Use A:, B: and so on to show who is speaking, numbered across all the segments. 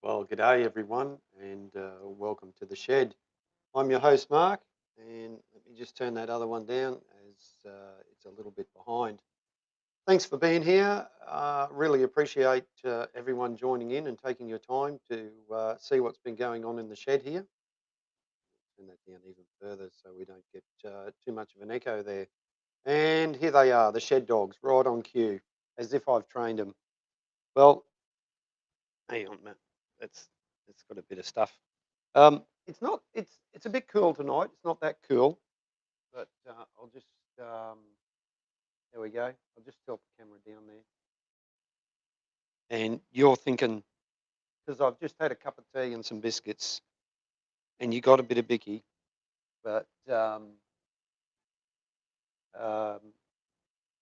A: Well, g'day everyone, and welcome to the shed. I'm your host, Mark, and let me just turn that other one down as it's a little bit behind. Thanks for being here. Really appreciate everyone joining in and taking your time to see what's been going on in the shed here. Turn that down even further so we don't get too much of an echo there. And here they are, the shed dogs, right on cue, as if I've trained them. Well, hang on, Matt. That's got a bit of stuff. It's not. It's a bit cool tonight. It's not that cool, but I'll just. There we go. I'll just tilt the camera down there. And you're thinking, because I've just had a cup of tea and some biscuits, and you got a bit of bicky, but um,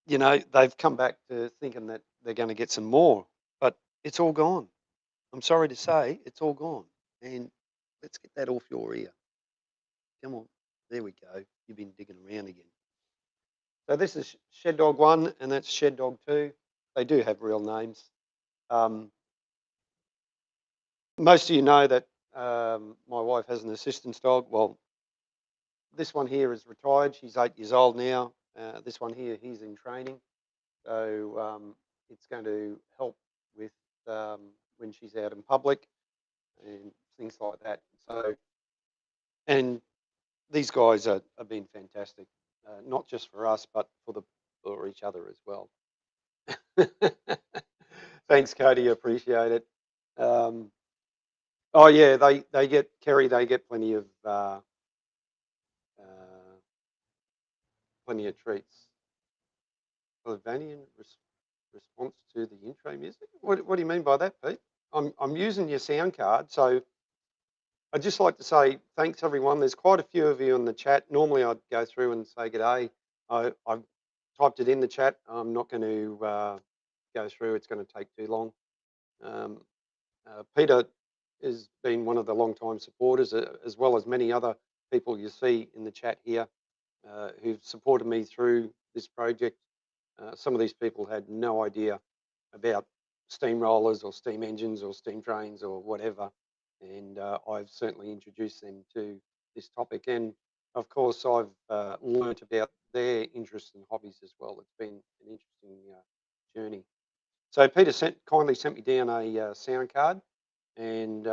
A: they've come back to thinking that they're going to get some more, but it's all gone. I'm sorry to say, it's all gone. And let's get that off your ear. Come on. There we go. You've been digging around again. So this is Shed Dog 1 and that's Shed Dog 2. They do have real names. Most of you know that my wife has an assistance dog. Well, this one here is retired. She's 8 years old now. This one here, he's in training. So it's going to help with when she's out in public and things like that. So, and these guys have been fantastic, not just for us, but for each other as well. Thanks, Cody. Appreciate it. Oh yeah, they get Kerry. They get plenty of treats. Bolivanian response to the intro music. What do you mean by that, Pete? I'm using your sound card, so I'd just like to say thanks, everyone. There's quite a few of you in the chat. Normally, I'd go through and say g'day. I've typed it in the chat. I'm not going to go through. It's going to take too long. Peter has been one of the long-time supporters, as well as many other people you see in the chat here who've supported me through this project. Some of these people had no idea about steamrollers or steam engines or steam trains or whatever, and I've certainly introduced them to this topic. And of course, I've learnt about their interests and hobbies as well. It's been an interesting journey. So Peter kindly sent me down a sound card, and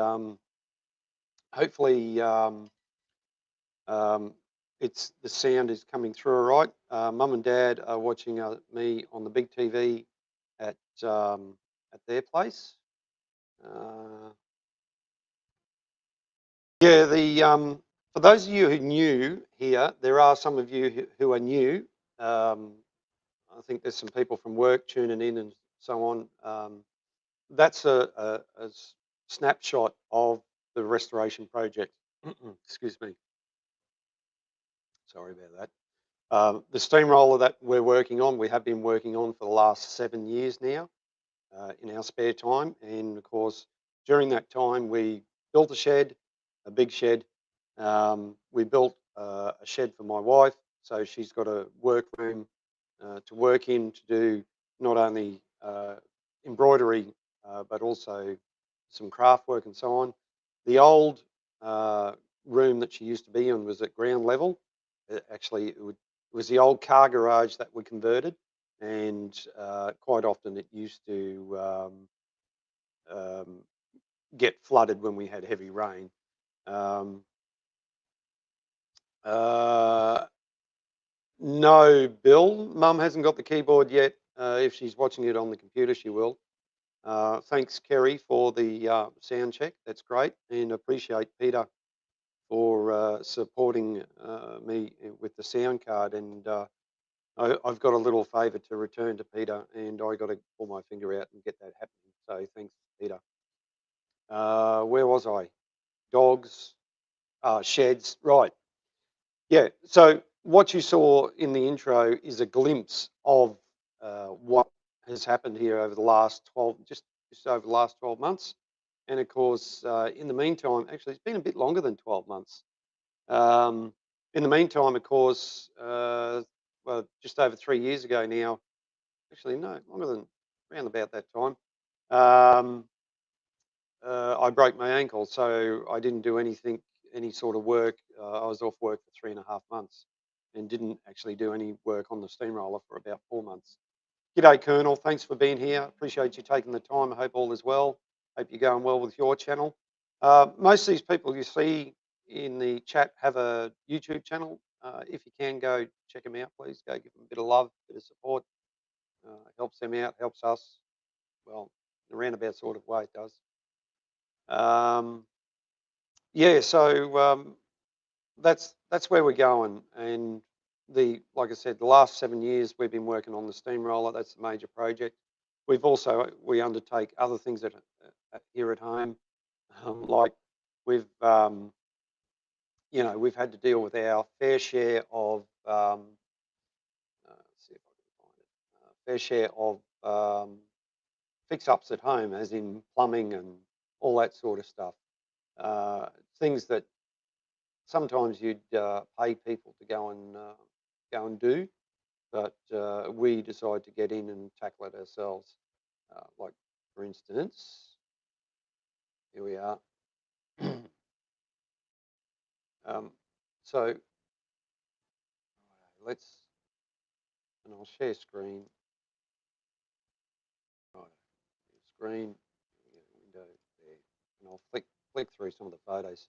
A: hopefully the sound is coming through all right. Mum and Dad are watching me on the big TV at their place. Yeah, for those of you who are new here, there are some of you who are new. I think there's some people from work tuning in and so on. That's a snapshot of the restoration project. Excuse me. Sorry about that. The steamroller that we're working on, we have been working on for the last 7 years now in our spare time. And of course, during that time, we built a shed, a big shed. We built a shed for my wife, so she's got a workroom to work in to do not only embroidery, but also some craft work and so on. The old room that she used to be in was at ground level. Actually, it was the old car garage that we converted, and quite often it used to get flooded when we had heavy rain. No, Bill, Mum hasn't got the keyboard yet. If she's watching it on the computer, she will. Thanks, Kerry, for the sound check. That's great, and appreciate Peter for supporting me with the sound card. And I've got a little favour to return to Peter, and I got to pull my finger out and get that happening. So thanks, Peter. Where was I? Dogs, sheds, right? Yeah. So what you saw in the intro is a glimpse of what has happened here over the last 12, just over the last 12 months. And of course, in the meantime, actually, it's been a bit longer than 12 months. In the meantime, of course, well, just over 3 years ago now, actually, no, longer than around about that time, I broke my ankle, so I didn't do any sort of work. I was off work for 3.5 months and didn't actually do any work on the steamroller for about 4 months. G'day, Colonel. Thanks for being here. Appreciate you taking the time. I hope all is well. Hope you're going well with your channel. Most of these people you see in the chat have a YouTube channel. If you can go check them out, please go give them a bit of love, a bit of support. Helps them out, helps us. Well, in a roundabout sort of way, it does. Yeah, so that's where we're going, and like I said, the last 7 years we've been working on the steamroller. That's the major project. We undertake other things here at home, like we've we've had to deal with our fair share of let's see if I can find it, fair share of fix ups at home, as in plumbing and all that sort of stuff. Uh, Things that sometimes you'd pay people to go and do, but we decide to get in and tackle it ourselves. Like for instance, here we are. um, so let's, and I'll share screen. Right, screen, window there, and I'll flick through some of the photos.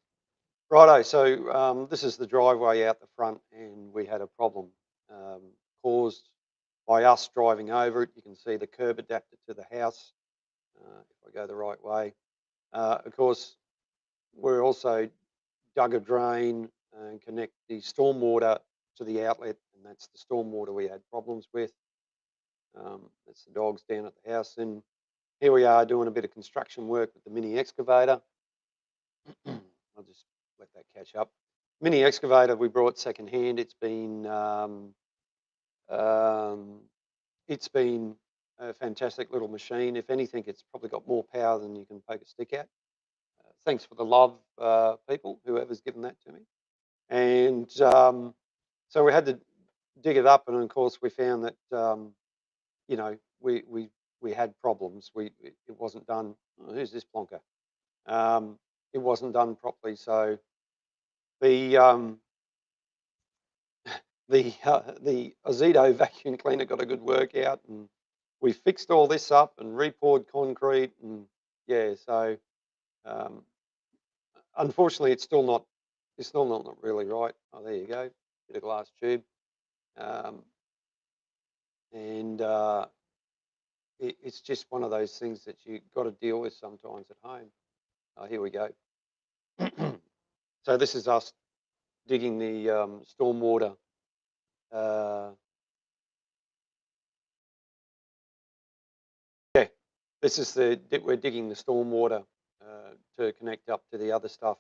A: Righto, so this is the driveway out the front, and we had a problem um, caused by us driving over it. You can see the curb adapted to the house. If I go the right way, of course, we're also dug a drain and connect the stormwater to the outlet, and that's the stormwater we had problems with. That's the dogs down at the house, and here we are doing a bit of construction work with the mini excavator. I'll just let that catch up. Mini excavator we brought second hand. Um, it's been a fantastic little machine. If anything, it's probably got more power than you can poke a stick at. Thanks for the love, people, whoever's given that to me. And so we had to dig it up, and of course we found that you know we had problems. It wasn't done. Oh, who's this plonker? It wasn't done properly. So the the Ozito vacuum cleaner got a good workout, and we fixed all this up and repoured concrete, and yeah. So um, unfortunately, it's still not really right. Oh, there you go, bit of glass tube, um, and it's just one of those things that you got to deal with sometimes at home. Oh, here we go. So this is us digging the stormwater. Uh, yeah, this is we're digging the stormwater to connect up to the other stuff.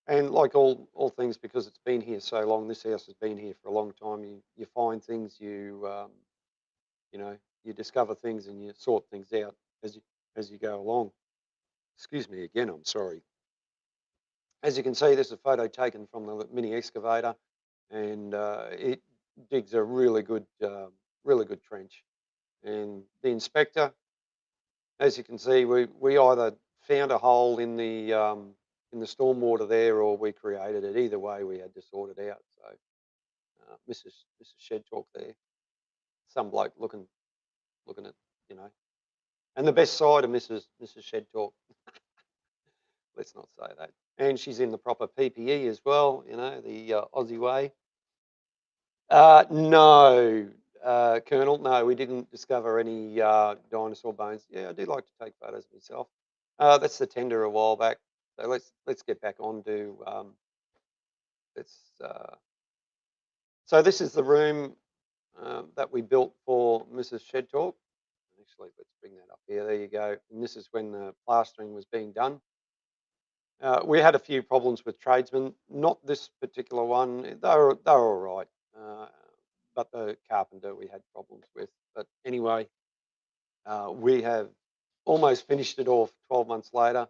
A: And like all things, because it's been here so long, this house has been here for a long time. You find things, you know, you discover things, and you sort things out as you go along. Excuse me again. I'm sorry. As you can see, this is a photo taken from the mini excavator, and it digs a really good trench. And the inspector, as you can see, we either found a hole in the stormwater there, or we created it. Either way, we had to sort it out. So, Mrs. Shed Talk there, some bloke looking at, you know, and the best side of Mrs. Shed Talk. Let's not say that. And she's in the proper PPE as well. You know, the Aussie way. No, Colonel. No, we didn't discover any dinosaur bones. Yeah, I do like to take photos of myself. That's the tender a while back. So let's get back on to let's. So this is the room that we built for Mrs. Shed Talk. Actually, let's bring that up here. There you go. And this is when the plastering was being done. We had a few problems with tradesmen. Not this particular one. They were all right. Uh, but the carpenter we had problems with. But anyway, we have almost finished it off 12 months later.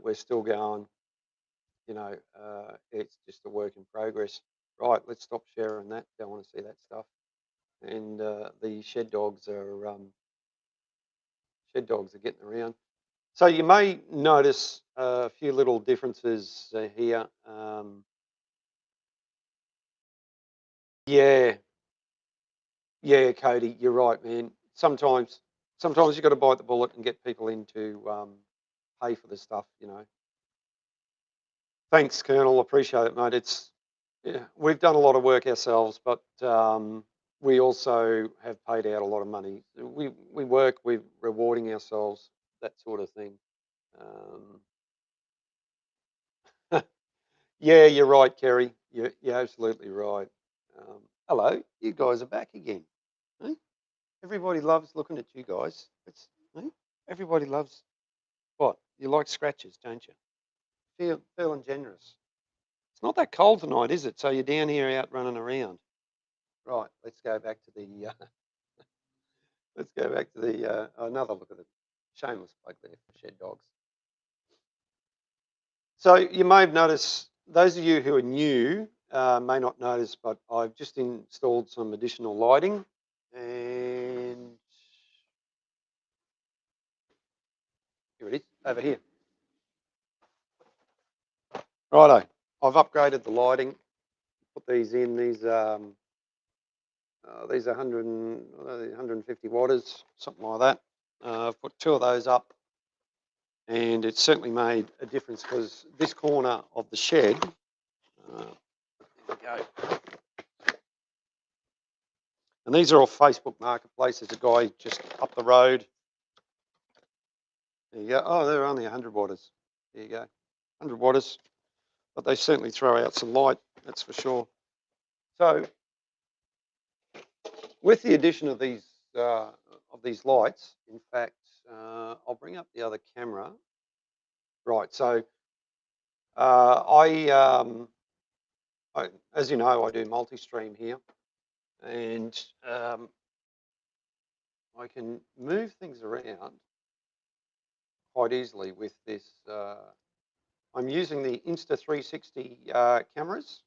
A: We're still going. You know, it's just a work in progress. Right, let's stop sharing that. Don't want to see that stuff. And the shed dogs are getting around. So you may notice a few little differences here. Yeah, yeah, Cody, you're right, man. Sometimes you got to bite the bullet and get people in to pay for the stuff. Thanks, Colonel. Appreciate it, mate. Yeah, we've done a lot of work ourselves, but we also have paid out a lot of money. We work, we're rewarding ourselves, that sort of thing. Um, yeah, you're right, Kerry. You're absolutely right. Hello, you guys are back again. Eh? Everybody loves looking at you guys. Eh? Everybody loves what? You like scratches, don't you? Feeling generous. It's not that cold tonight, is it? So you're down here out running around. Right, let's go back to the another look at the shameless plug there for Shed Dogs. So you may have noticed, those of you who are new may not notice, but I've just installed some additional lighting, and here it is, over here. Righto, I've upgraded the lighting, put these in, these are 150 watters, something like that. I've put two of those up, and it's certainly made a difference because this corner of the shed, there we go. And these are off Facebook Marketplace. There's a guy just up the road. There you go. Oh, they're only 100 waters. There you go. 100 waters. But they certainly throw out some light, that's for sure. So with the addition of these lights, in fact, I'll bring up the other camera. Right. So as you know, I do multi-stream here, and I can move things around quite easily with this. I'm using the Insta360 cameras.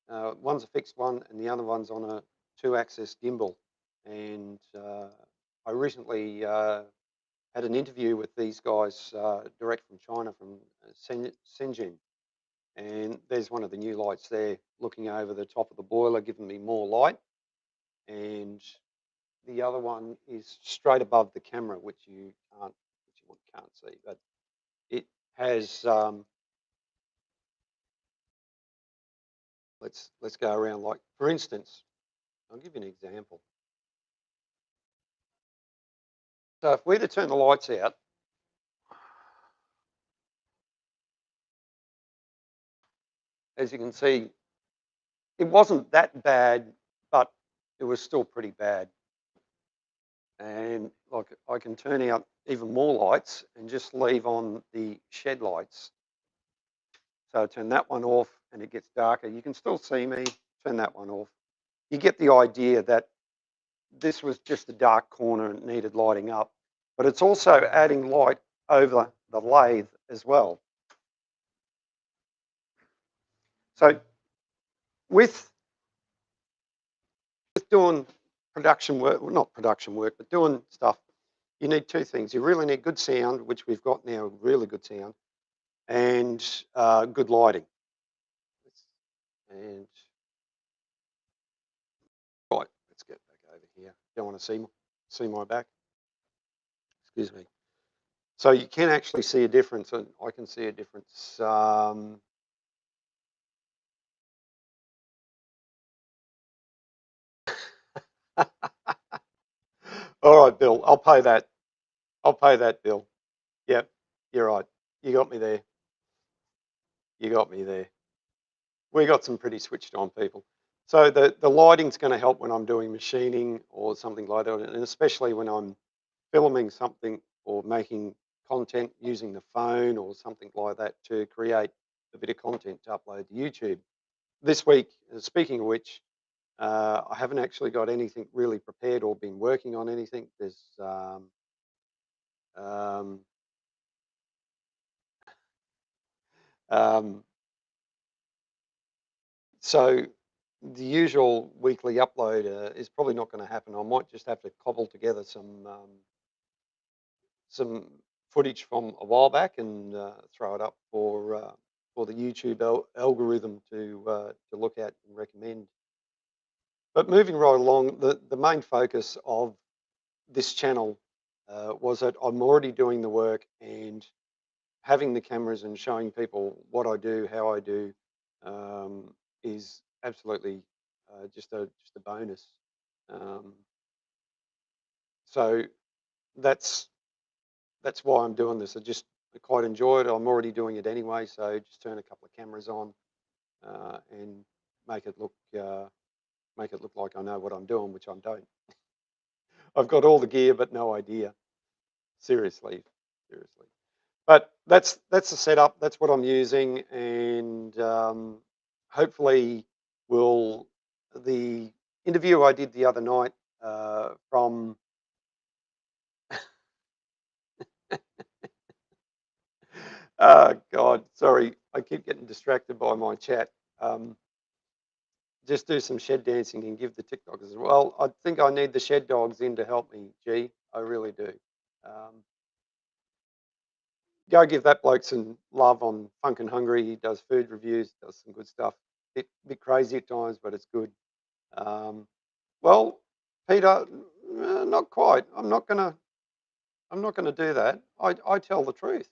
A: One's a fixed one, and the other one's on a 2-axis gimbal. And I recently had an interview with these guys direct from China, from Shenzhen. And there's one of the new lights there looking over the top of the boiler, giving me more light. And the other one is straight above the camera, which you can't see, but it has. Let's go around. Like, for instance, I'll give you an example. So if we were to turn the lights out, as you can see, it wasn't that bad, but it was still pretty bad. And like, I can turn out even more lights and just leave on the shed lights. So I turn that one off and it gets darker. You can still see me. Turn that one off. You get the idea that this was just a dark corner and needed lighting up, but it's also adding light over the lathe as well. So with doing production work, well, not production work, but doing stuff, you need two things. You really need good sound, which we've got now, really good sound, and good lighting. And right, let's get back over here. Don't want to see my back. Excuse me. So you can actually see a difference, and I can see a difference. All right, Bill, I'll pay that. I'll pay that, Bill. Yep, you're right. You got me there. You got me there. We got some pretty switched on people. So the lighting's going to help when I'm doing machining or something like that, and especially when I'm filming something or making content using the phone or something like that to create a bit of content to upload to YouTube. This week, speaking of which, I haven't actually got anything really prepared or been working on anything. There's um, um, so the usual weekly upload is probably not going to happen. I might just have to cobble together some footage from a while back and throw it up for the YouTube algorithm to look at and recommend. But moving right along, the main focus of this channel was that I'm already doing the work, and having the cameras and showing people what I do, how I do, is absolutely just a bonus. Um, so that's that's why I'm doing this. I quite enjoy it. I'm already doing it anyway, so just turn a couple of cameras on and make it look like I know what I'm doing, which I don't. I've got all the gear but no idea. Seriously, seriously. But that's the setup. That's what I'm using, and hopefully, will the interview I did the other night from. God, sorry, I keep getting distracted by my chat. Um, just do some shed dancing and give the TikTokers. Well, I think I need the shed dogs in to help me. G, I really do. Um, Go give that bloke some love on Funk and Hungry. He does food reviews, does some good stuff. Bit crazy at times, but it's good. Um, well, Peter, not quite. I'm not gonna do that. I tell the truth.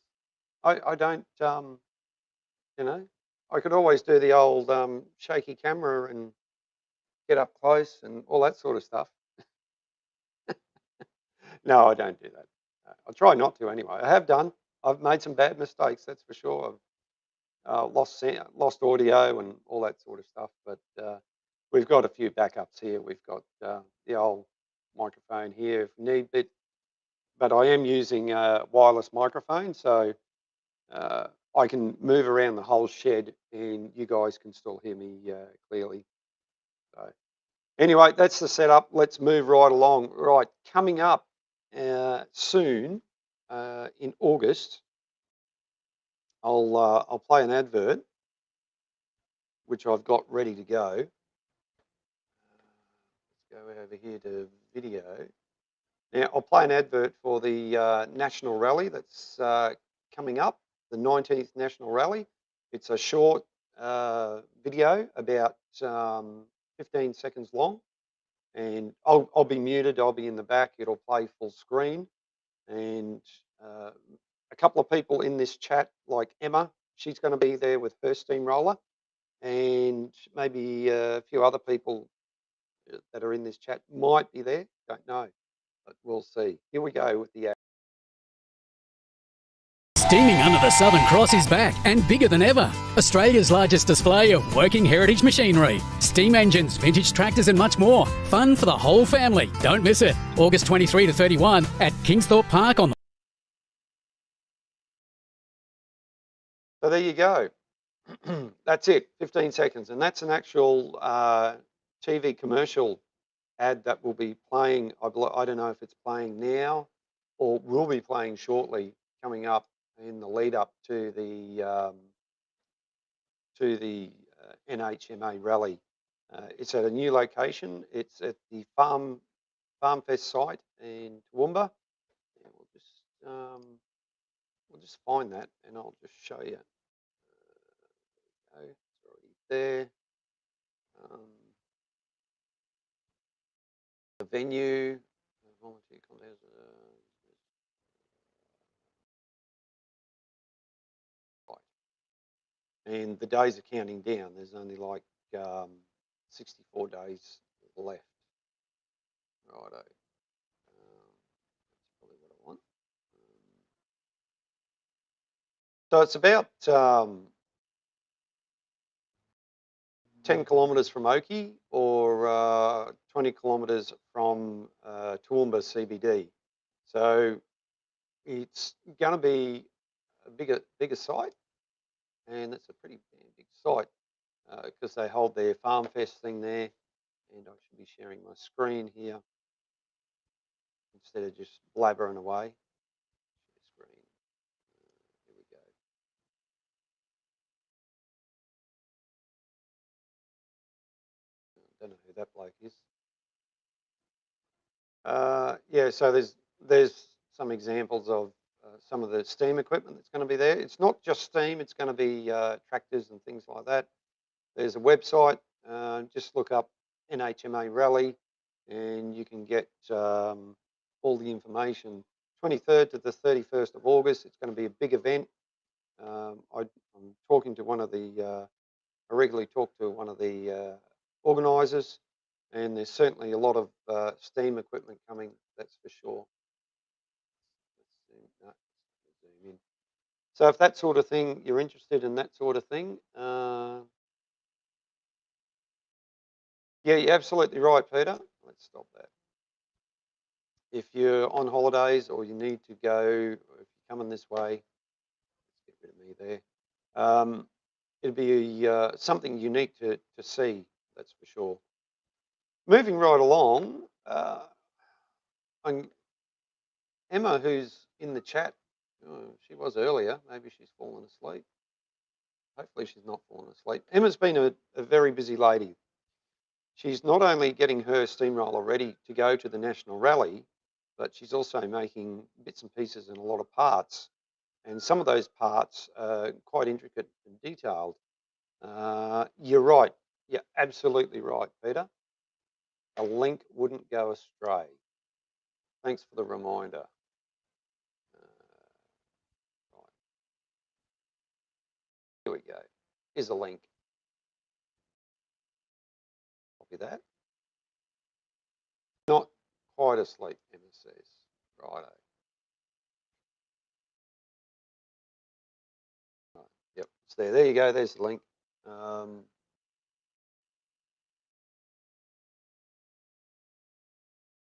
A: I don't. You know, I could always do the old shaky camera and get up close and all that sort of stuff. No, I don't do that. I try not to anyway. I have done. I've made some bad mistakes, that's for sure. Lost audio and all that sort of stuff. But we've got a few backups here. We've got the old microphone here if need be, but I am using a wireless microphone, so uh, I can move around the whole shed, and you guys can still hear me clearly. So anyway, that's the setup. Let's move right along. Right, coming up soon in August, I'll play an advert which I've got ready to go. Let's go over here to video. Now, I'll play an advert for the National Rally that's coming up, the 19th National Rally. It's a short video, about 15 seconds long, and I'll be muted. I'll be in the back. It'll play full screen, and a couple of people in this chat, like Emma, she's going to be there with her steamroller, and maybe a few other people that are in this chat might be there. Don't know, but we'll see. Here we go with the ad.
B: Steaming Under the Southern Cross is back and bigger than ever. Australia's largest display of working heritage machinery, steam engines, vintage tractors and much more. Fun for the whole family. Don't miss it. August 23 to 31 at Kingsthorpe Park on the...
A: So there you go. That's it, 15 seconds. And that's an actual TV commercial ad that will be playing. I don't know if it's playing now or will be playing shortly, coming up in the lead up to the NHMA rally. It's at a new location. It's at the Farm Fest site in Toowoomba. And we'll just find that, and I'll just show you. It's already there. The venue, volunteer contest. And the days are counting down. There's only like 64 days left. Righto. That's probably what I want. So it's about 10 kilometres from Oakey, or 20 kilometres from Toowoomba CBD. So it's going to be a bigger site, and it's a pretty big site because they hold their Farm Fest thing there. And I should be sharing my screen here instead of just blabbering away. Screen. Here we go. Don't know who that bloke is. Yeah, so there's some examples of some of the steam equipment that's going to be there. It's not just steam; it's going to be tractors and things like that. There's a website. Just look up NHMA Rally, and you can get all the information. 23rd to the 31st of August. It's going to be a big event. I'm talking to one of the. I regularly talk to one of the organisers, and there's certainly a lot of steam equipment coming. That's for sure. No, zoom in. So if that sort of thing, you're interested in that sort of thing, yeah, you're absolutely right, Peter. Let's stop that. If you're on holidays or you need to go, or if you're coming this way, let's get rid of me there. It'd be something unique to see, that's for sure. Moving right along, Emma, who's in the chat, she was earlier. Maybe she's fallen asleep. Hopefully she's not fallen asleep. Emma's been a very busy lady. She's not only getting her steamroller ready to go to the National Rally, but she's also making bits and pieces and a lot of parts. And some of those parts are quite intricate and detailed. You're right. You're absolutely right, Peter. A link wouldn't go astray. Thanks for the reminder. Right. Here we go. Here's a link. Copy that. Not quite asleep, Emma says. Righto. Right. Yep, it's there. There you go. There's the link. Okay,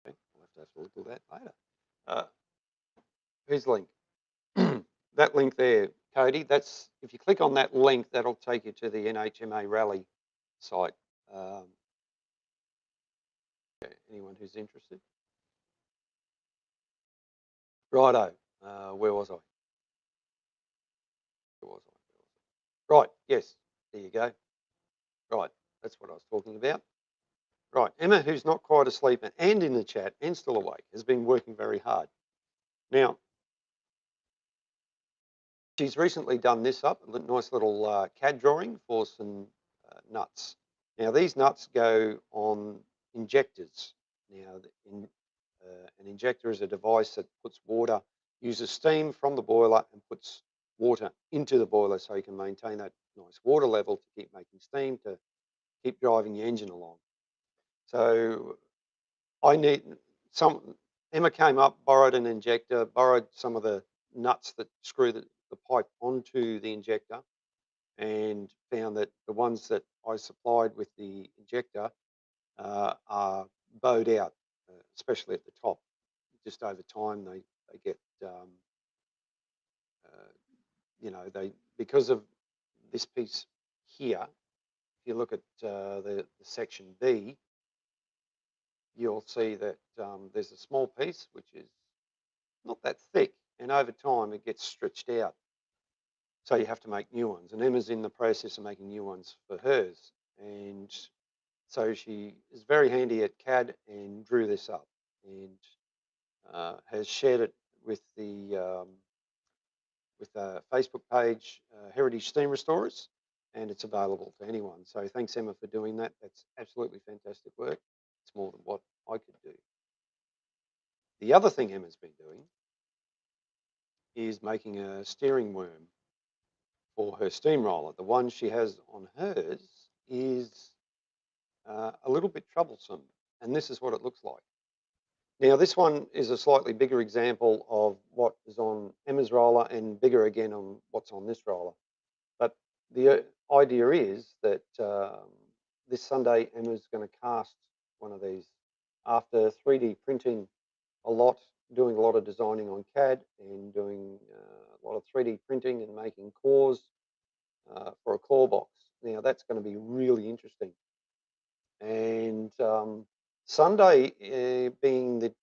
A: I'll have to look at that later. Here's the link. That link there, Cody, that's, if you click on that link, that'll take you to the NHMA Rally site. Anyone who's interested. Righto, where was I? Right, yes, there you go. Right, that's what I was talking about. Right, Emma, who's not quite asleep and in the chat and still awake, has been working very hard. Now, she's recently done this up, a nice little CAD drawing for some nuts. Now, these nuts go on injectors. Now, an injector is a device that puts water, uses steam from the boiler and puts water into the boiler so you can maintain that nice water level to keep making steam, to keep driving your engine along. So I need some, Emma came up, borrowed an injector, borrowed some of the nuts that screw the pipe onto the injector, and found that the ones that I supplied with the injector are bowed out, especially at the top. Just over time, they get, you know, because of this piece here. If you look at the section B, you'll see that there's a small piece which is not that thick, and over time it gets stretched out. So you have to make new ones, and Emma's in the process of making new ones for hers. And so she is very handy at CAD and drew this up, and has shared it with the Facebook page, Heritage Steam Restorers, and it's available to anyone. So thanks, Emma, for doing that. That's absolutely fantastic work. It's more than what I could do. The other thing Emma's been doing is making a steering worm for her steamroller. The one she has on hers is a little bit troublesome, and this is what it looks like. Now, this one is a slightly bigger example of what is on Emma's roller and bigger again on what's on this roller. But the idea is that this Sunday, Emma's going to cast one of these after 3D printing a lot, doing a lot of designing on CAD and doing a lot of 3D printing and making cores for a core box. Now, that's going to be really interesting. And Sunday, being the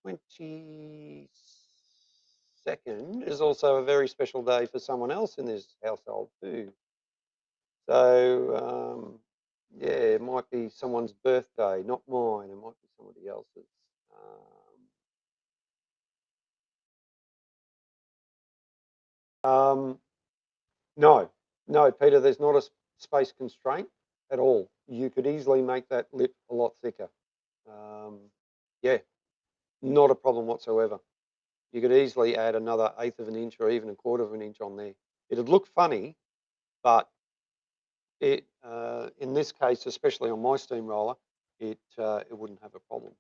A: 22nd, is also a very special day for someone else in this household too. So yeah, it might be someone's birthday, not mine. It might be somebody else's. No, no, Peter, there's not a space constraint at all. You could easily make that lip a lot thicker. Yeah, not a problem whatsoever. You could easily add another 1/8 of an inch or even 1/4 of an inch on there. It'd look funny, but in this case, especially on my steamroller, it wouldn't have a problem.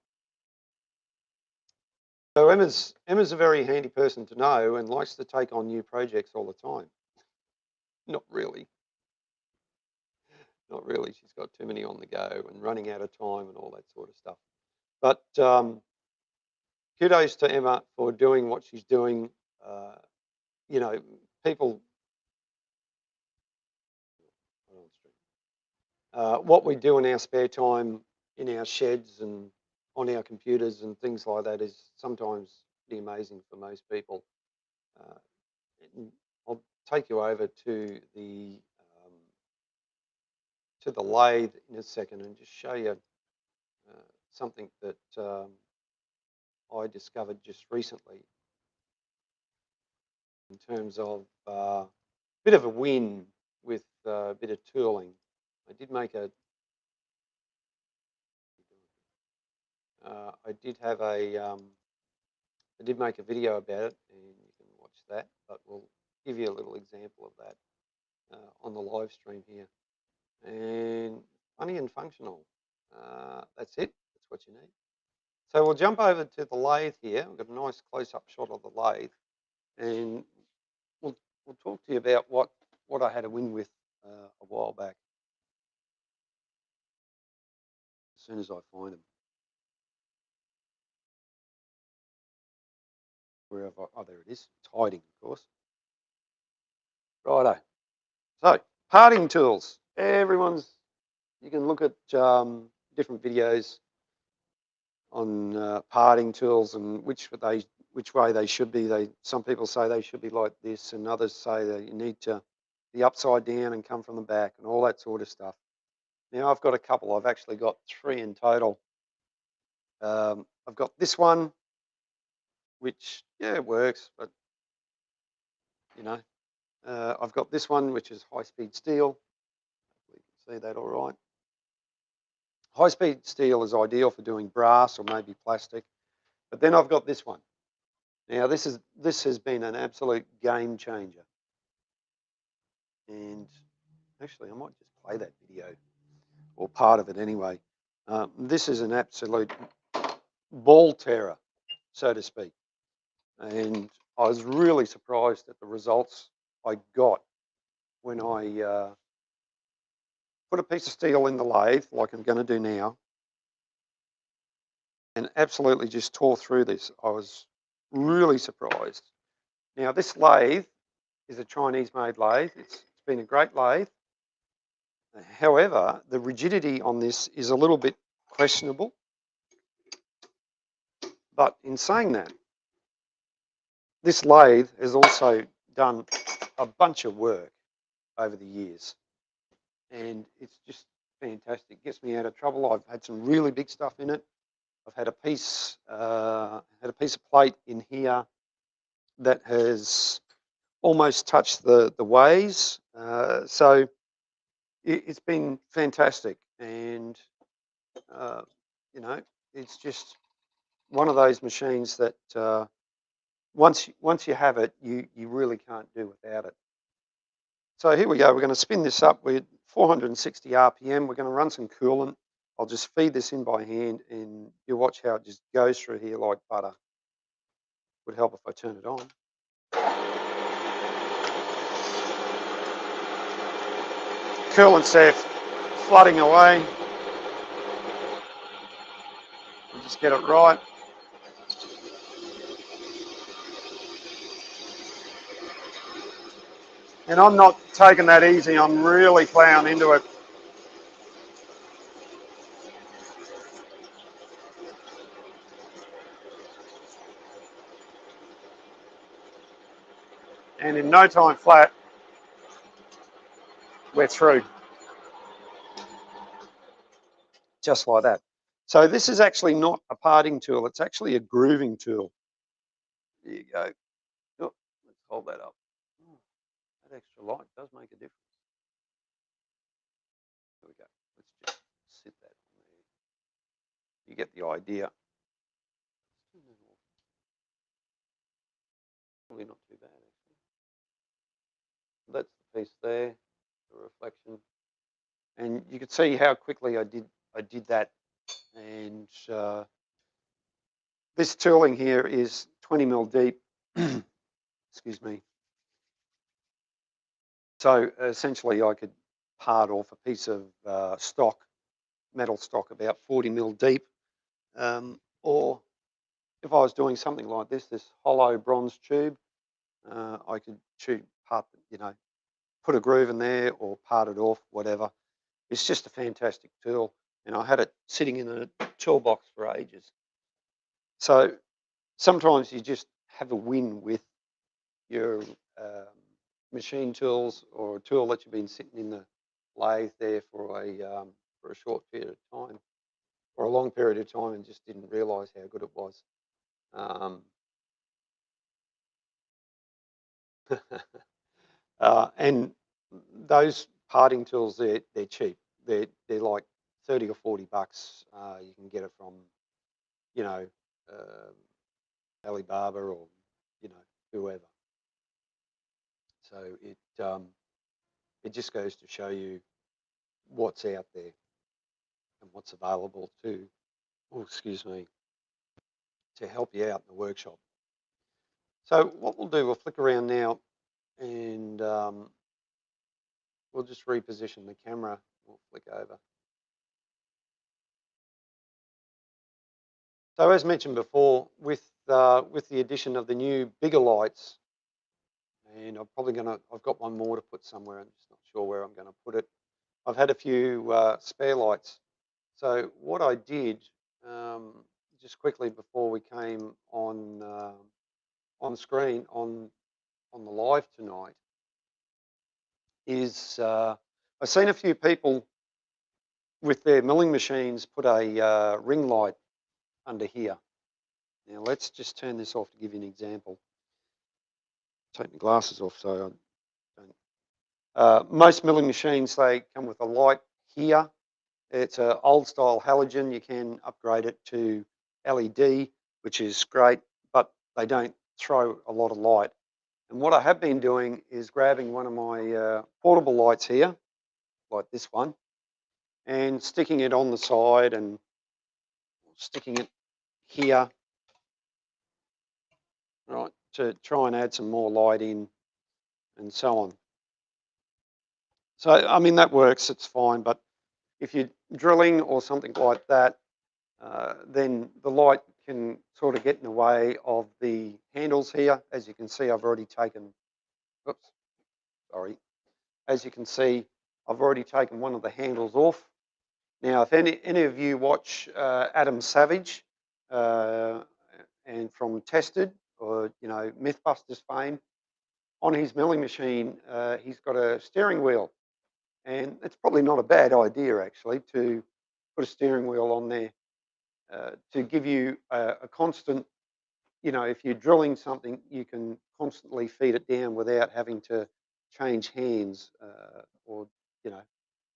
A: So Emma's a very handy person to know and likes to take on new projects all the time. Not really. Not really. She's got too many on the go and running out of time and all that sort of stuff. But kudos to Emma for doing what she's doing. You know, people. What we do in our spare time in our sheds and on our computers and things like that is sometimes pretty amazing for most people. I'll take you over to the lathe in a second and just show you something that I discovered just recently in terms of a bit of a win with a bit of tooling. I did make a I did make a video about it, and you can watch that. But we'll give you a little example of that on the live stream here. And funny and functional. That's it. That's what you need. So we'll jump over to the lathe here. We've got a nice close-up shot of the lathe, and we'll talk to you about what I had a win with a while back. As soon as I find them. Wherever, oh, there it is. It's hiding, of course. Righto. So, parting tools. You can look at different videos on parting tools and which way they should be. Some people say they should be like this, and others say that you need to be upside down and come from the back and all that sort of stuff. Now I've got a couple. I've actually got 3 in total. I've got this one, which it works, but you know, I've got this one, which is high-speed steel. You can see that all right. High-speed steel is ideal for doing brass or maybe plastic. But then I've got this one. Now this has been an absolute game changer. And actually, I might just play that video, or part of it anyway. This is an absolute ball terror, so to speak. And I was really surprised at the results I got when I put a piece of steel in the lathe, like I'm going to do now, and absolutely just tore through this. I was really surprised. Now, this lathe is a Chinese-made lathe. It's been a great lathe. However, the rigidity on this is a little bit questionable. But in saying that, this lathe has also done a bunch of work over the years. And it's just fantastic. It gets me out of trouble. I've had some really big stuff in it. I've had a piece of plate in here that has almost touched the ways. So it's been fantastic. And, you know, it's just one of those machines that once you have it, you really can't do without it. So here we go. We're going to spin this up with 460 RPM. We're going to run some coolant. I'll just feed this in by hand, and you'll watch how it just goes through here like butter. Would help if I turn it on. Coolant's there flooding away. We'll just get it right. And I'm not taking that easy. I'm really plowing into it. And in no time flat, we're through. Just like that. So this is actually not a parting tool. It's actually a grooving tool. There you go. Oh, let's hold that up. extra light does make a difference. There we go. Let's just sit that on there. You get the idea. Probably not too bad, actually. That's the piece there, the reflection. And you could see how quickly I did that. And this tooling here is 20 mil deep. Excuse me. So essentially I could part off a piece of stock, metal stock about 40 mil deep. Or if I was doing something like this hollow bronze tube, I could part, put a groove in there or part it off, whatever. It's just a fantastic tool. And I had it sitting in a toolbox for ages. So sometimes you just have a win with your machine tools, or a tool that you've been sitting in the lathe there for a short period of time, or a long period of time, and just didn't realise how good it was. And those parting tools, they're cheap. They're like 30 or 40 bucks. You can get it from, Alibaba or whoever. So it just goes to show you what's out there and what's available to help you out in the workshop. So what we'll do, we'll flick around now, and we'll just reposition the camera. We'll flick over. So as mentioned before, with the addition of the new bigger lights, and I've got one more to put somewhere. I'm just not sure where I'm going to put it. I've had a few spare lights. So what I did, just quickly before we came on screen on the live tonight, is I've seen a few people with their milling machines put a ring light under here. Now let's just turn this off to give you an example. Take my glasses off so I don't. Most milling machines, they come with a light here. It's an old style halogen. You can upgrade it to LED, which is great, but they don't throw a lot of light. And what I have been doing is grabbing one of my portable lights here, like this one, and sticking it on the side and sticking it here, right, to try and add some more light in and so on. So, I mean, that works, it's fine, but if you're drilling or something like that, then the light can sort of get in the way of the handles here. As you can see, I've already taken, as you can see, I've already taken one of the handles off. Now, if any of you watch Adam Savage and from Tested, or Mythbusters fame, on his milling machine, he's got a steering wheel, and it's probably not a bad idea actually to put a steering wheel on there to give you a constant. If you're drilling something, you can constantly feed it down without having to change hands, or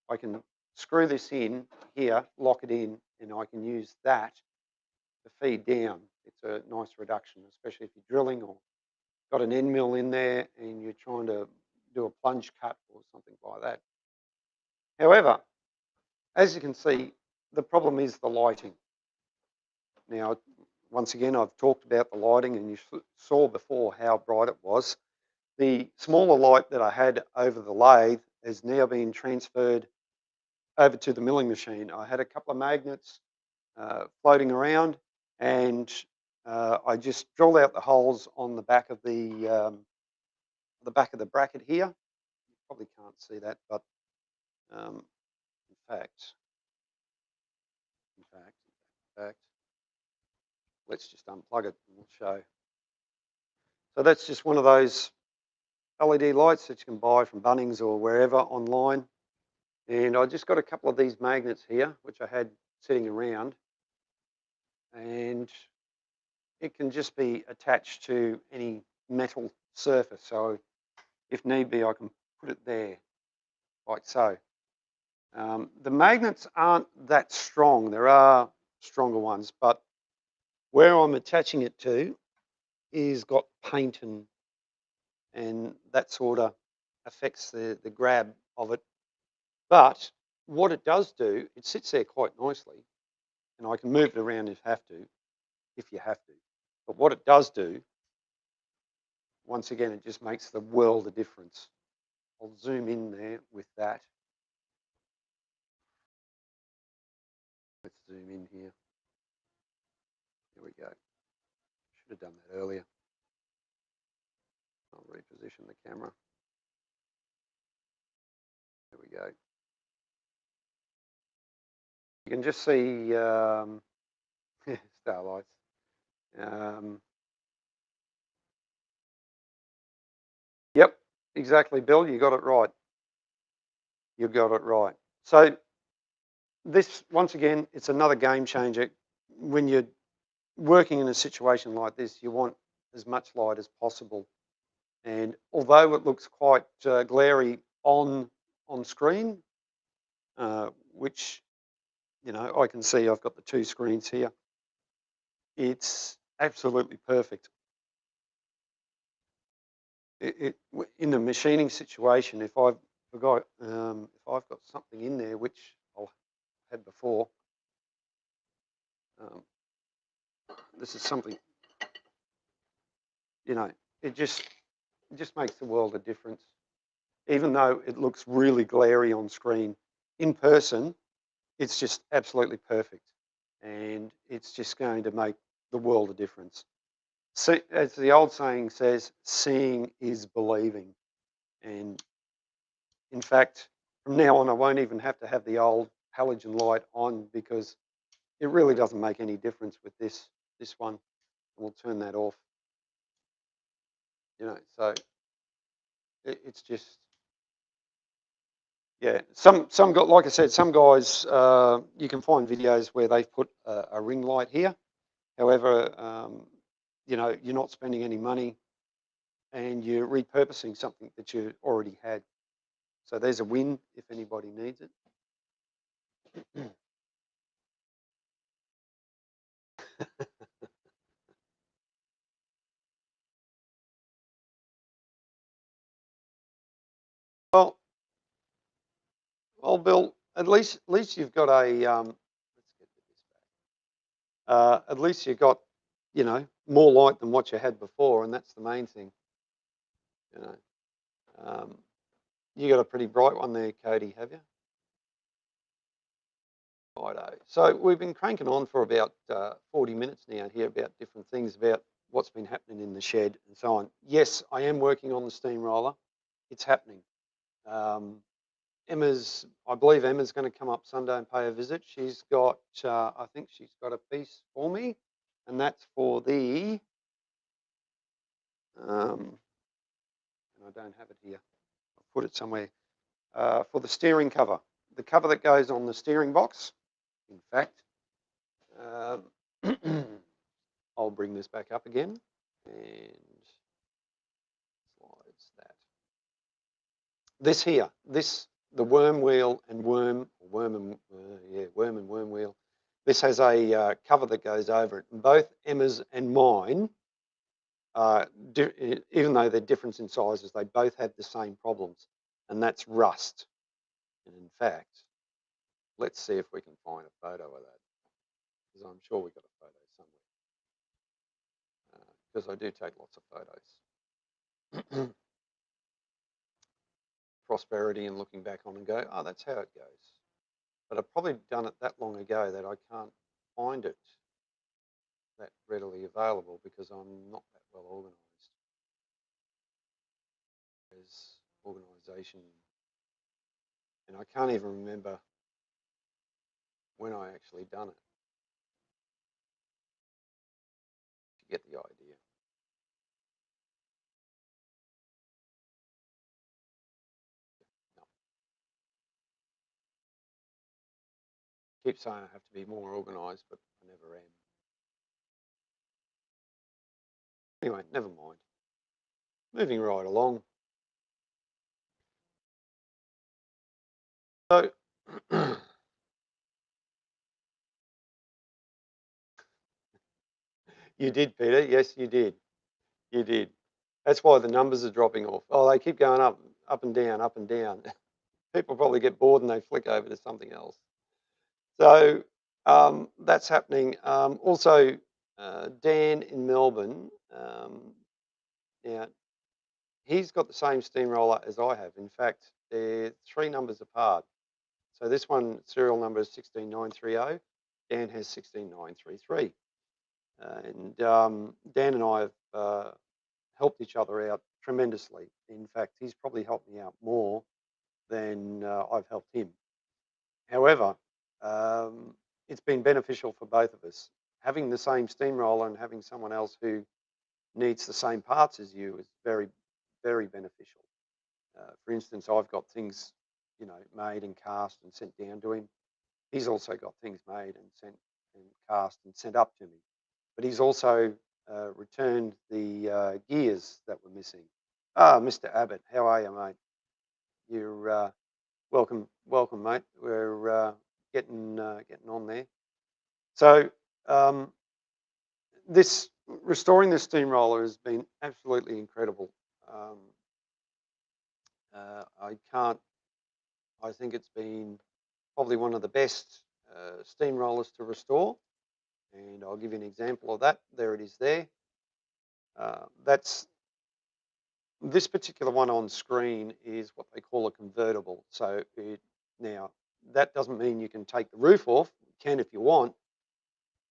A: I can screw this in here, lock it in, and I can use that to feed down. It's a nice reduction, especially if you're drilling or got an end mill in there and you're trying to do a plunge cut or something like that. However, as you can see, the problem is the lighting. Now, once again, I've talked about the lighting, and you saw before how bright it was. The smaller light that I had over the lathe has now been transferred over to the milling machine. I had a couple of magnets floating around, and I just drilled out the holes on the back of the bracket here. You probably can't see that, but in fact, let's just unplug it and we'll show. So that's just one of those LED lights that you can buy from Bunnings or wherever online. And I just got a couple of these magnets here, which I had sitting around, and it can just be attached to any metal surface. So if need be, I can put it there, like so. The magnets aren't that strong. There are stronger ones, but where I'm attaching it to is got paint and that sort of affects the grab of it. But what it does do, it sits there quite nicely, and I can move it around if you have to. But what it does do, once again, it just makes the world of difference. I'll zoom in there with that. Let's zoom in here. Here we go. Should have done that earlier. I'll reposition the camera. There we go. You can just see starlights. Yep, exactly, Bill. You got it right. You got it right. So this, once again, it's another game changer. When you're working in a situation like this, you want as much light as possible. And although it looks quite glary on screen, which, you know, I can see I've got the two screens here, it's absolutely perfect. In the machining situation, if I've got something in there which I had before, this is something, you know, it just makes the world of difference. Even though it looks really glary on screen, in person, it's just absolutely perfect, and it's just going to make the world of difference. See, as the old saying says, seeing is believing. And in fact, from now on, I won't even have to have the old halogen light on, because it really doesn't make any difference with this one. We'll turn that off. You know, so it's just, yeah. Some got, like I said, some guys, you can find videos where they've put a ring light here. However, you know, you're not spending any money, and you're repurposing something that you already had. So there's a win if anybody needs it. Well, Bill, at least you've got a let's get this back. At least you've got, you know, more light than what you had before, and that's the main thing. You know, you got a pretty bright one there, Cody, have you? Righto. So we've been cranking on for about 40 minutes now here about different things about what's been happening in the shed and so on. Yes, I am working on the steamroller. It's happening. I believe Emma's going to come up Sunday and pay a visit. She's got, I think she's got a piece for me, and that's for the, and I don't have it here. I'll put it somewhere. For the steering cover, the cover that goes on the steering box. In fact, I'll bring this back up again and slides that. This here, the worm wheel and worm wheel. This has a cover that goes over it, and both Emma's and mine, even though they're different in sizes, they both have the same problems, and that's rust. And in fact, let's see if we can find a photo of that, because I'm sure we've got a photo somewhere, because I do take lots of photos. Prosperity and looking back on and go, oh, that's how it goes. But I've probably done it that long ago that I can't find it that readily available, because I'm not that well organised. There's organisation, and I can't even remember when I actually done it. You get the idea. No. Keep saying I have to be more organised, but I never am. Anyway, never mind. Moving right along. So you did, Peter. Yes, you did. You did. That's why the numbers are dropping off. Oh, they keep going up and down, up and down. People probably get bored and they flick over to something else. So that's happening. Also, Dan in Melbourne, now he's got the same steamroller as I have. In fact, they're 3 numbers apart. So this one, serial number is 16930. Dan has 16933. And Dan and I have helped each other out tremendously. In fact, he's probably helped me out more than I've helped him. However, it's been beneficial for both of us. Having the same steamroller and having someone else who needs the same parts as you is very, very beneficial. For instance, I've got things, made and cast and sent down to him. He's also got things made and sent and cast and sent up to me. But he's also returned the gears that were missing. Ah, Mr. Abbott, how are you, mate? You're welcome, mate. We're getting on there. So this restoring this steamroller has been absolutely incredible. I can't. I think it's been probably one of the best steamrollers to restore, and I'll give you an example of that. There it is. There. That's this particular one on screen is what they call a convertible. So now that doesn't mean you can take the roof off. You can if you want.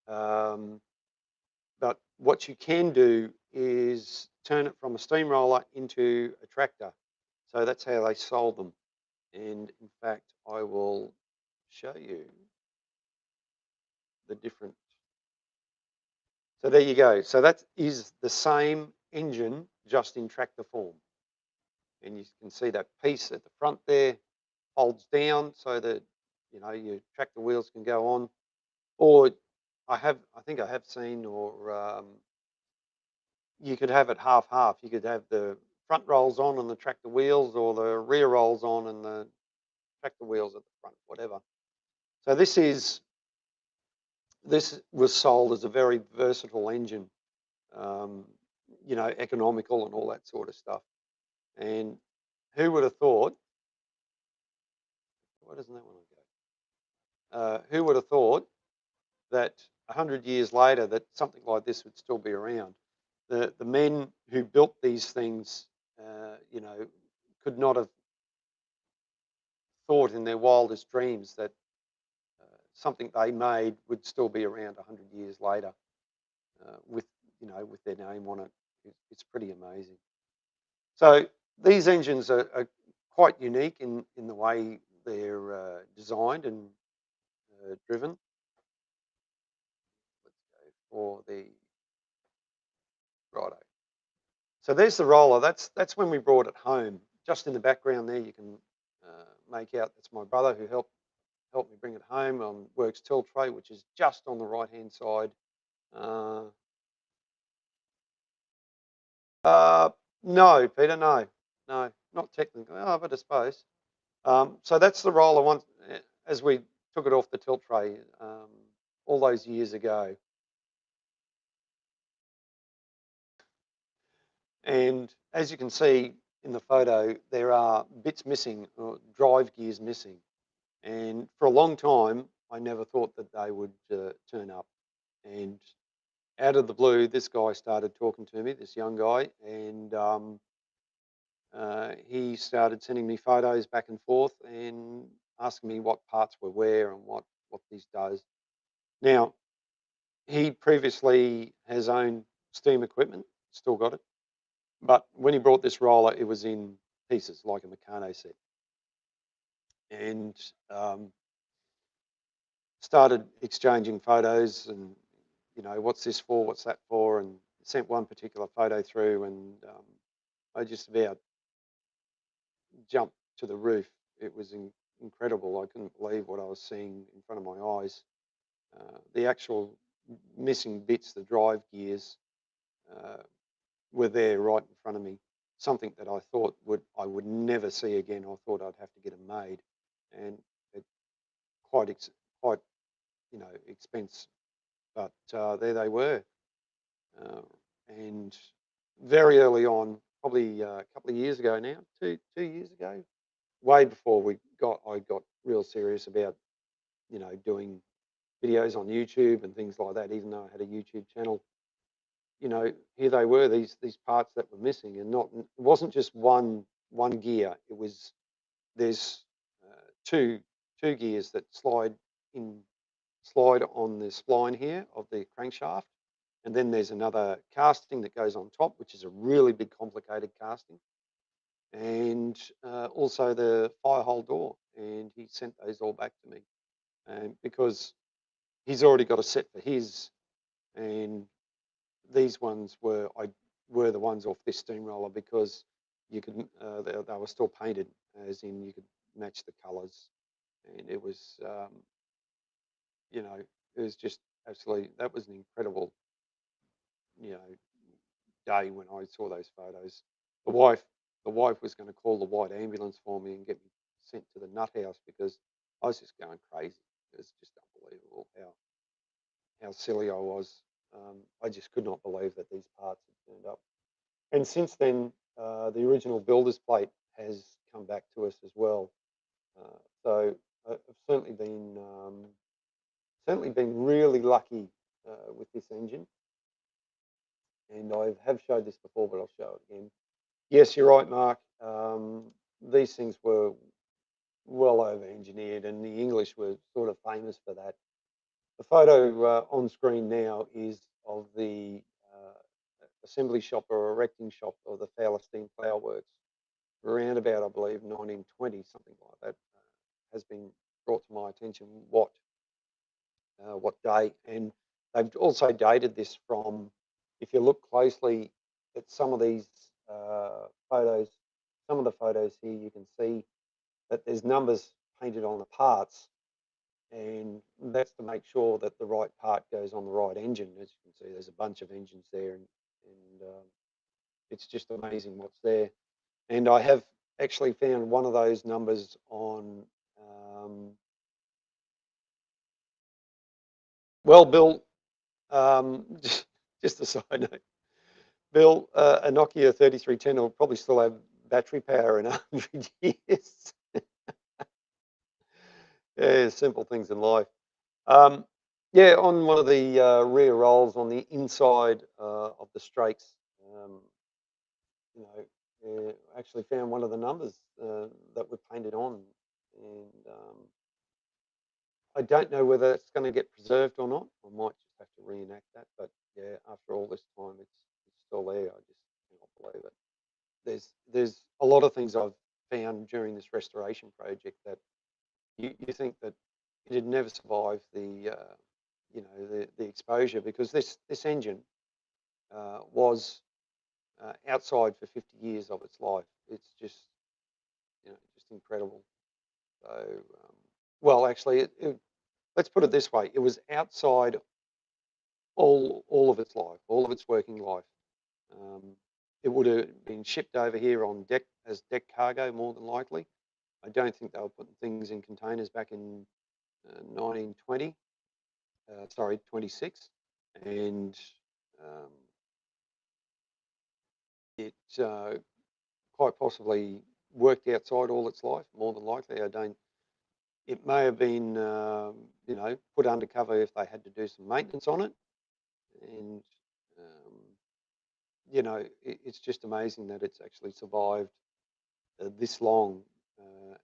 A: But what you can do is turn it from a steamroller into a tractor. So that's how they sold them. And in fact, I will show you the different. So there you go. So that is the same engine, just in tractor form. And you can see that piece at the front there holds down so that your tractor wheels can go on. Or I think I have seen, or you could have it half. You could have the front rolls on and the tractor wheels, or the rear rolls on and the tractor wheels at the front, whatever. So this was sold as a very versatile engine, economical and all that sort of stuff. And who would have thought? Why doesn't that one go? Who would have thought that 100 years later that something like this would still be around? The men who built these things, could not have thought in their wildest dreams that something they made would still be around 100 years later, with their name on it. It's pretty amazing. So these engines are quite unique in the way they're designed and driven. Let's go for the righto. So there's the roller. That's when we brought it home. Just in the background there, you can make out that's my brother who helped me bring it home on Works Tiltray, which is just on the right hand side. No, Peter, no, not technically. Oh, but I suppose. So that's the roller once as we took it off the tilt tray all those years ago. And as you can see in the photo, there are bits missing, or drive gears missing. And for a long time, I never thought that they would turn up. And out of the blue, this guy started talking to me, this young guy, and he started sending me photos back and forth and asking me what parts were where and what this does. Now, he previously has owned steam equipment, still got it, but when he brought this roller, it was in pieces like a Meccano set, and started exchanging photos and what's this for, what's that for, and sent one particular photo through, and I just about jumped to the roof. It was incredible. I couldn't believe what I was seeing in front of my eyes. The actual missing bits, the drive gears, were there right in front of me. Something that I thought I would never see again. I thought I'd have to get them made, and quite expense, but there they were, uh, and very early on, probably a couple of years ago now, 2 years ago, way before I got real serious about doing videos on YouTube and things like that. Even though I had a YouTube channel, here they were, these parts that were missing, and it wasn't just one gear. It was there's two gears that slide on the spline here of the crankshaft, and then there's another casting that goes on top, which is a really big, complicated casting, and also the fire hole door. And he sent those all back to me, and because he's already got a set for his, and these ones were the ones off this steamroller, because you could they were still painted, as in you could match the colours, and it was it was just absolutely, that was an incredible you know day when I saw those photos. The wife the wife was going to call the white ambulance for me and get me sent to the nut house, because I was just going crazy. It was just unbelievable how silly I was. I just could not believe that these parts had turned up. And since then, the original builder's plate has come back to us as well. So I've certainly been really lucky with this engine, and I have showed this before, but I'll show it again. Yes, you're right, Mark. These things were well over engineered, and the English were sort of famous for that. The photo on screen now is of the assembly shop or erecting shop of the Fowler Steam Plough Works, around about, I believe, 1920, something like that. Has been brought to my attention what day, and they've also dated this from, if you look closely at some of these photos, some of the photos here, you can see that there's numbers painted on the parts, and that's to make sure that the right part goes on the right engine. As you can see, there's a bunch of engines there, and it's just amazing what's there. And I have actually found one of those numbers on. Well, Bill, just a side note, Bill, a Nokia 3310 will probably still have battery power in 100 years. Yeah, simple things in life. Um, yeah, on one of the rear rolls on the inside of the strakes, actually found one of the numbers that were painted on, and I don't know whether it's going to get preserved or not. I might just have to reenact that, but yeah, after all this time, it's still there. I just cannot believe it. There's a lot of things I've found during this restoration project that you think that it'd never survive the exposure, because this engine was outside for 50 years of its life. It's just incredible. So well, actually, let's put it this way: it was outside all of its life, all of its working life. Um, it would have been shipped over here on deck as deck cargo, more than likely. I don't think they were putting things in containers back in 1920. Sorry, 26, and um, it quite possibly worked outside all its life, more than likely. I don't. It may have been, put undercover if they had to do some maintenance on it, and um, it's just amazing that it's actually survived this long.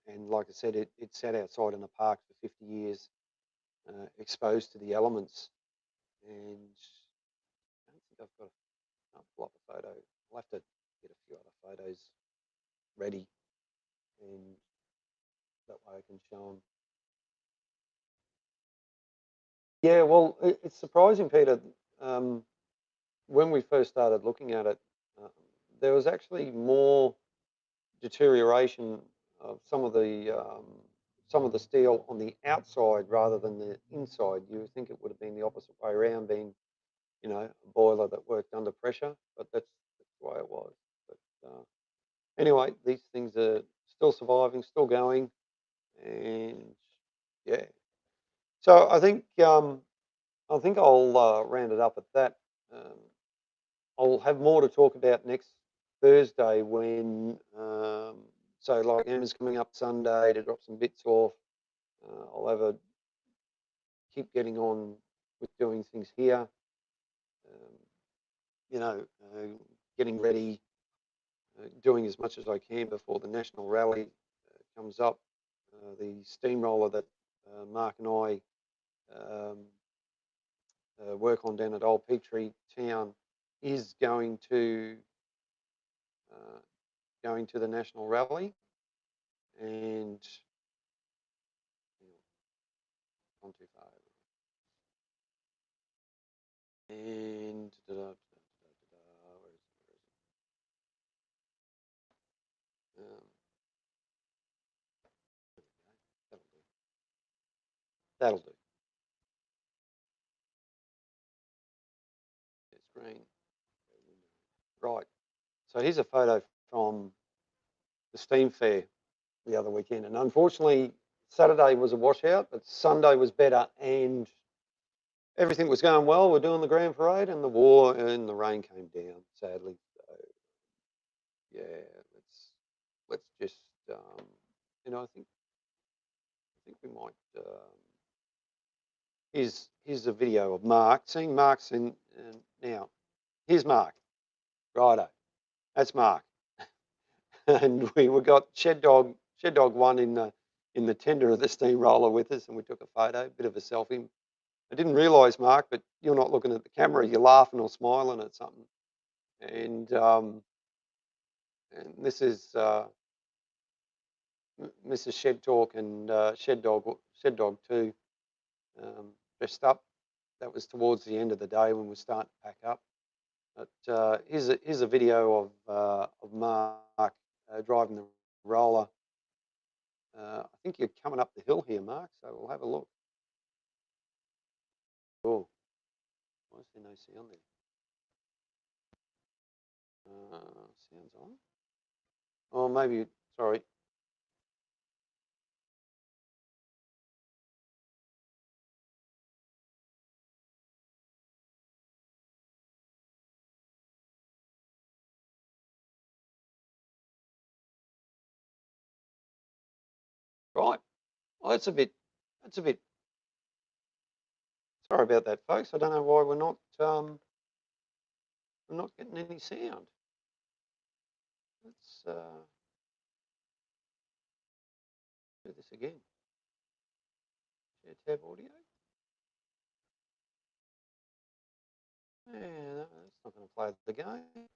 A: And like I said, it sat outside in the park for 50 years, exposed to the elements. And I don't think I've got. I'll pull up a photo. I'll have to get a few other photos ready, and that way I can show them. Yeah, well, it's surprising, Peter. Um, when we first started looking at it, uh, there was actually more deterioration of some of the steel on the outside rather than the inside. You would think it would have been the opposite way around, being a boiler that worked under pressure, but that's the way it was. But anyway, these things are still surviving, still going, and yeah, So I think I'll round it up at that. Um, I'll have more to talk about next Thursday when, so like Emma's coming up Sunday to drop some bits off. I'll have a keep getting on with doing things here. Um, you know, getting ready, doing as much as I can before the national rally comes up. The steamroller that Mark and I um, work on down at Old Petrie Town is uh, going to the national rally, and gone too far. And where is it? That'll do. It's green. Right. So here's a photo from the Steam Fair the other weekend, and unfortunately Saturday was a washout, but Sunday was better, and everything was going well. We're doing the grand parade, and the war and the rain came down, sadly. So yeah, let's just I think we might. Here's a video of Mark. Seeing Mark's in now. Here's Mark. Righto, that's Mark. And we got Shed Dog one in the tender of the steamroller with us, and we took a photo, bit of a selfie. I didn't realise, Mark, but you're not looking at the camera. You're laughing or smiling at something. And this is Mrs. Shed Talk and Shed Dog 2 dressed up. That was towards the end of the day when we starting to pack up. But here's a video of Mark driving the roller. I think you're coming up the hill here, Mark. So we'll have a look. Oh, why is there no sound there? Sounds on. Oh, maybe. Sorry. Right. Well, that's a bit. Sorry about that, folks. I don't know why we're not getting any sound. Let's do this again. Share tab audio. Yeah, no, that's not going to play the game.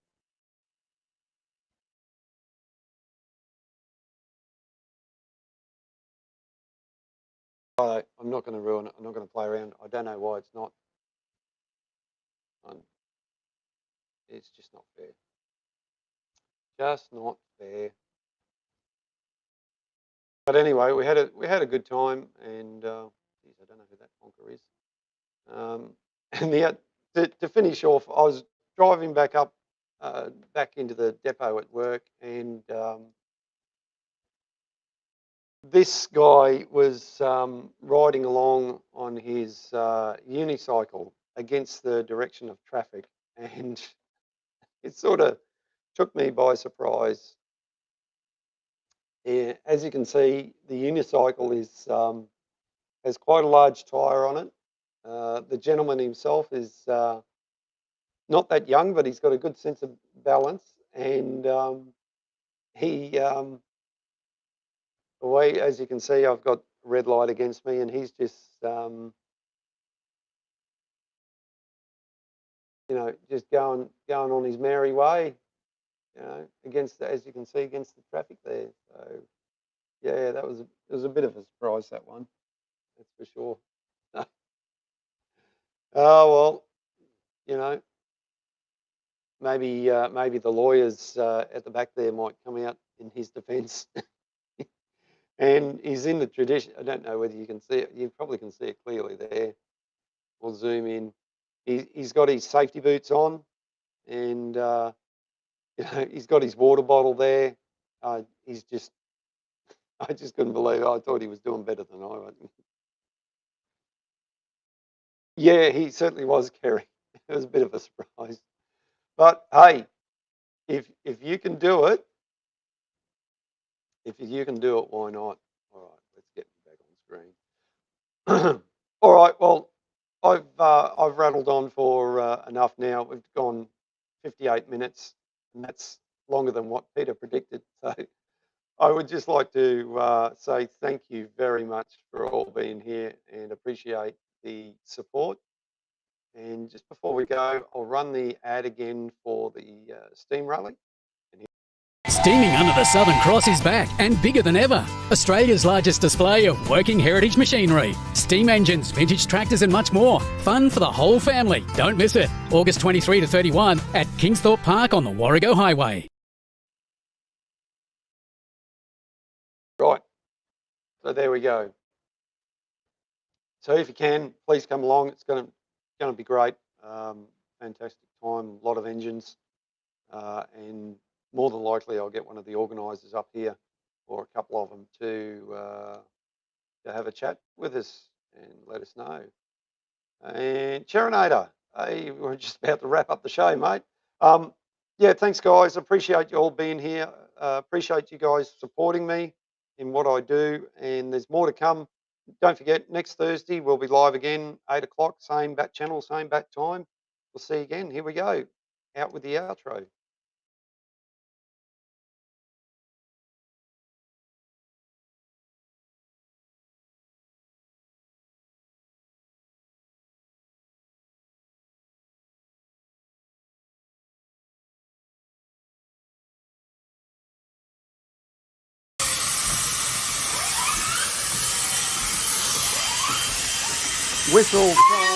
A: I'm not going to ruin it. I'm not going to play around. I don't know why it's not. It's just not fair. Just not fair. But anyway, we had a good time, and geez, I don't know who that honker is. And to finish off, I was driving back into the depot at work, and this guy was riding along on his unicycle against the direction of traffic, and it sort of took me by surprise. Yeah, as you can see, the unicycle has quite a large tyre on it. The gentleman himself is not that young, but he's got a good sense of balance, and he the way, as you can see, I've got red light against me, and he's just just going on his merry way, against as you can see, against the traffic there. So yeah, it was a bit of a surprise, that one, that's for sure. Oh well, you know, maybe the lawyers at the back there might come out in his defence. And he's in the tradition. I don't know whether you can see it. You probably can see it clearly there. We'll zoom in. He's got his safety boots on, and he's got his water bottle there. He's just, I just couldn't believe it. I thought he was doing better than I was. Yeah, he certainly was, Kerry. It was a bit of a surprise. But hey, if you can do it, if you can do it, why not? All right, let's get me back on screen. All right, well, I've rattled on for enough now. We've gone 58 minutes, and that's longer than what Peter predicted. So I would just like to say thank you very much for all being here and appreciate the support. And just before we go, I'll run the ad again for the Steam Rally.
B: Steaming Under the Southern Cross is back and bigger than ever. Australia's largest display of working heritage machinery, steam engines, vintage tractors and much more. Fun for the whole family. Don't miss it. August 23 to 31 at Kingsthorpe Park on the Warrego Highway.
A: Right, so there we go. So if you can, please come along. It's going to be great. Fantastic time, a lot of engines, and more than likely I'll get one of the organisers up here, or a couple of them, to have a chat with us and let us know. And Cherinator, hey, we're just about to wrap up the show, mate. Yeah, thanks, guys. Appreciate you all being here. Appreciate you guys supporting me in what I do, and there's more to come. Don't forget, next Thursday we'll be live again, 8 o'clock, same bat channel, same bat time. We'll see you again. Here we go. Out with the outro. Whistle time.